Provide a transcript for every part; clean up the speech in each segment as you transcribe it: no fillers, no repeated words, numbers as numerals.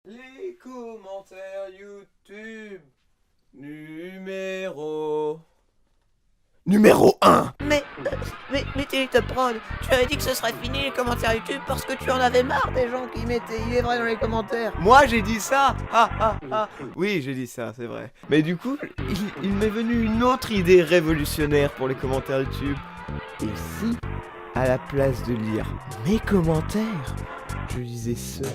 Les commentaires YouTube numéro 1. Mais Top Prod, tu avais dit que ce serait fini les commentaires YouTube parce que tu en avais marre des gens qui mettaient il est vrai dans les commentaires. Moi j'ai dit ça. Oui, j'ai dit ça, c'est vrai. Mais du coup, il m'est venu une autre idée révolutionnaire pour les commentaires YouTube. Et si, à la place de lire mes commentaires, je lisais ceux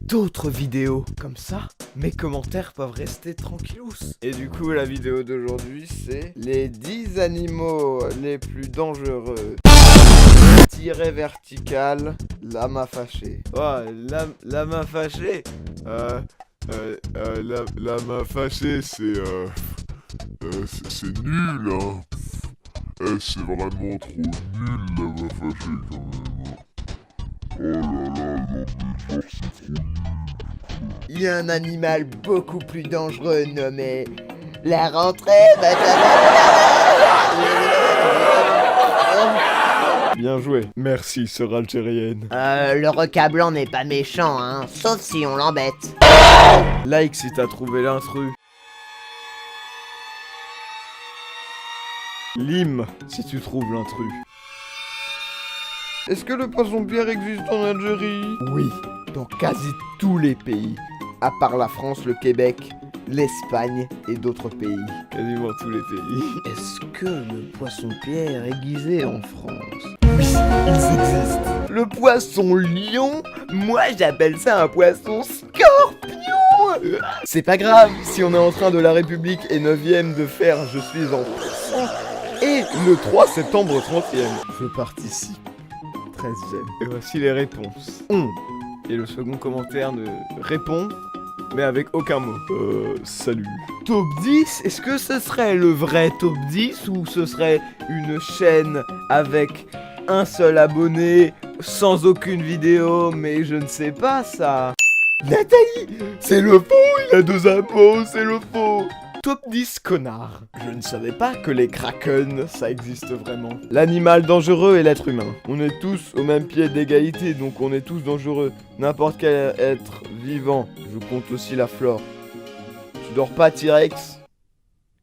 d'autres vidéos? Comme ça, mes commentaires peuvent rester tranquillous. Et du coup, la vidéo d'aujourd'hui, c'est les 10 animaux les plus dangereux. Tiret vertical, lama fâché. Oh, lama fâché. La fâché, c'est nul, hein. C'est vraiment trop nul, la main fâché, quand même. Oh là là, non mais genre, c'est trop nul. Il y a un animal beaucoup plus dangereux nommé la rentrée. Bien joué. Merci, sœur algérienne. Le requin blanc n'est pas méchant, hein, sauf si on l'embête. Like si t'as trouvé l'intrus. Lime si tu trouves l'intrus. Est-ce que le poisson-pierre existe en Algérie? Oui, dans quasi tous les pays, à part la France, le Québec, l'Espagne et d'autres pays. Quasiment tous les pays. Est-ce que le poisson-pierre est aiguisé en France? Oui, ils existent. Le poisson-lion, moi j'appelle ça un poisson scorpion. C'est pas grave, si on est en train de la République et 9ème de faire Je suis en poisson. Et le 3 septembre 30ème, je participe. 13ème. Et voici les réponses. Et le second commentaire ne répond, mais avec aucun mot. Salut. Top 10, est-ce que ce serait le vrai top 10 ou ce serait une chaîne avec un seul abonné, sans aucune vidéo, mais je ne sais pas ça. Nathalie, c'est le faux, il a 2 abos, c'est le faux. Top 10 connard. Je ne savais pas que les kraken, ça existe vraiment. L'animal dangereux est l'être humain. On est tous au même pied d'égalité, donc on est tous dangereux. N'importe quel être vivant. Je compte aussi la flore. Tu dors pas, T-Rex?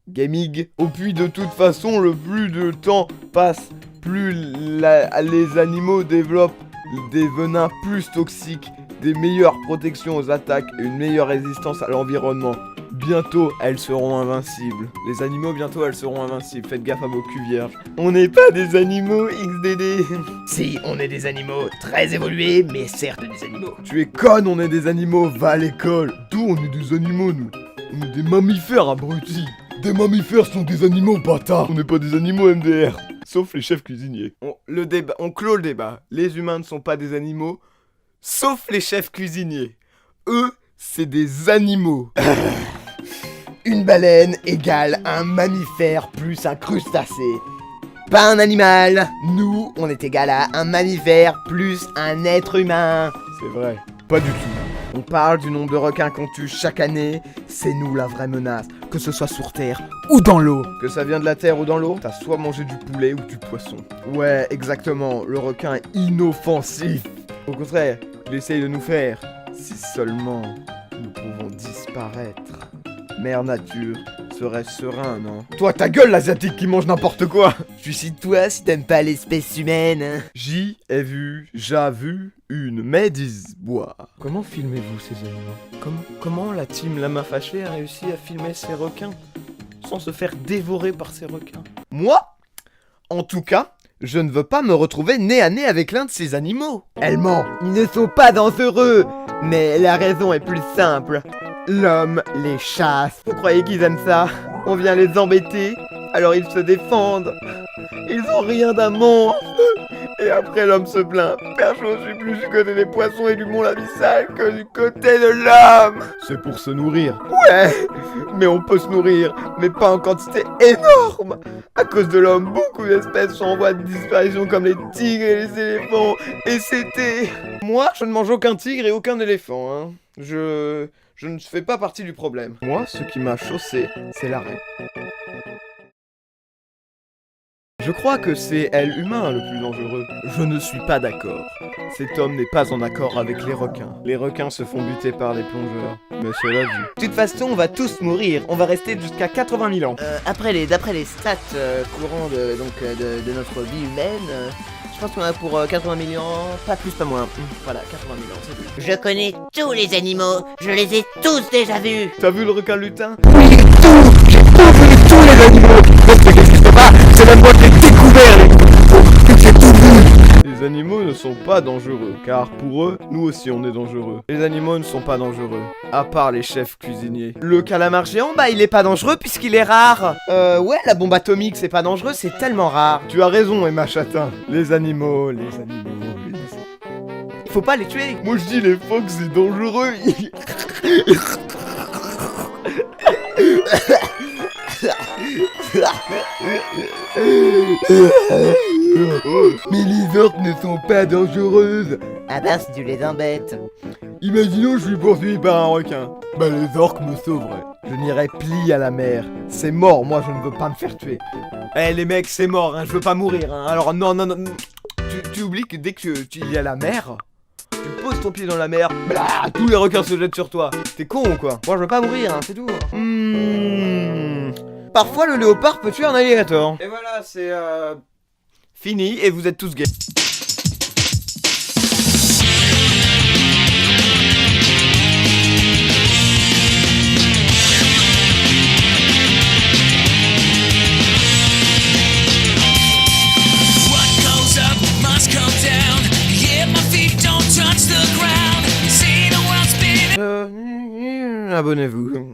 Gaming. Au puis de toute façon, le plus de temps passe, plus les animaux développent des venins plus toxiques, des meilleures protections aux attaques et une meilleure résistance à l'environnement. Bientôt, elles seront invincibles. Les animaux, bientôt, elles seront invincibles. Faites gaffe à vos culs vierges. On n'est pas des animaux, XDD. Si, on est des animaux très évolués, mais certes des animaux. Tu es conne, on est des animaux, va à l'école. D'où on est des animaux, nous. On est des mammifères, abrutis. Des mammifères sont des animaux, bâtards. On n'est pas des animaux, MDR. Sauf les chefs cuisiniers. On clôt le débat. Les humains ne sont pas des animaux, sauf les chefs cuisiniers. Eux, c'est des animaux. Une baleine égale un mammifère plus un crustacé. Pas un animal. Nous, on est égal à un mammifère plus un être humain. C'est vrai, pas du tout. On parle du nombre de requins qu'on tue chaque année. C'est nous la vraie menace, que ce soit sur terre ou dans l'eau. Que ça vient de la terre ou dans l'eau, t'as soit mangé du poulet ou du poisson. Ouais, exactement, le requin est inoffensif. Au contraire, il essaye de nous faire. Si seulement nous pouvons disparaître. Mère nature serait serein, non? Toi, ta gueule, l'asiatique qui mange n'importe quoi! Suicide-toi si t'aimes pas l'espèce humaine. J'y ai vu, j'ai vu une médise boire. Comment filmez-vous ces animaux? Comment la team Lama Fâché a réussi à filmer ces requins sans se faire dévorer par ces requins? Moi, en tout cas, je ne veux pas me retrouver nez à nez avec l'un de ces animaux. Elle ment, ils ne sont pas dangereux. Mais la raison est plus simple. L'homme les chasse. Vous croyez qu'ils aiment ça? On vient les embêter, alors ils se défendent. Ils ont rien d'amour. Et après l'homme se plaint. Percho, je suis plus du côté des poissons et du mont Lavissal que du côté de l'homme. C'est pour se nourrir. Ouais, mais on peut se nourrir, mais pas en quantité énorme. À cause de l'homme, beaucoup d'espèces sont en voie de disparition comme les tigres et les éléphants. Et c'était... Moi, je ne mange aucun tigre et aucun éléphant, hein. Je ne fais pas partie du problème. Moi, ce qui m'a chaussé, c'est l'arrêt. Je crois que c'est elle humain le plus dangereux. Je ne suis pas d'accord. Cet homme n'est pas en accord avec les requins. Les requins se font buter par les plongeurs. Monsieur l'a vu. De toute façon, on va tous mourir. On va rester jusqu'à 80 000 ans. D'après les stats courants de notre vie humaine, je pense qu'on a pour 80 millions, pas plus, pas moins. Voilà, 80 000 ans, c'est tout. Je connais tous les animaux, je les ai tous déjà vus. T'as vu le requin lutin? Tous les animaux. Parce que n'existe pas, c'est la moi qui ai découvert les animaux. J'ai tout vu. Les animaux ne sont pas dangereux, car pour eux, nous aussi on est dangereux. Les animaux ne sont pas dangereux, à part les chefs cuisiniers. Le calamar géant, bah il est pas dangereux puisqu'il est rare. Ouais, la bombe atomique c'est pas dangereux, c'est tellement rare. Tu as raison, Emma Chatin. Les animaux. Faut pas les tuer. Moi je dis les phoques c'est dangereux. Mais les orques ne sont pas dangereuses. Ah bah si tu les embêtes. Imaginons je suis poursuivi par un requin. Bah les orques me sauveraient. Je n'irai pli à la mer. C'est mort, moi je ne veux pas me faire tuer. Eh les mecs, c'est mort, hein, je veux pas mourir. Hein. Alors non. Tu oublies que dès que tu y a la mer, tu poses ton pied dans la mer, bah, tous les requins se jettent sur toi. T'es con ou quoi? Moi je veux pas mourir, hein, c'est tout. Parfois le léopard peut tuer un alligator. Et voilà, c'est fini et vous êtes tous gays. Abonnez-vous.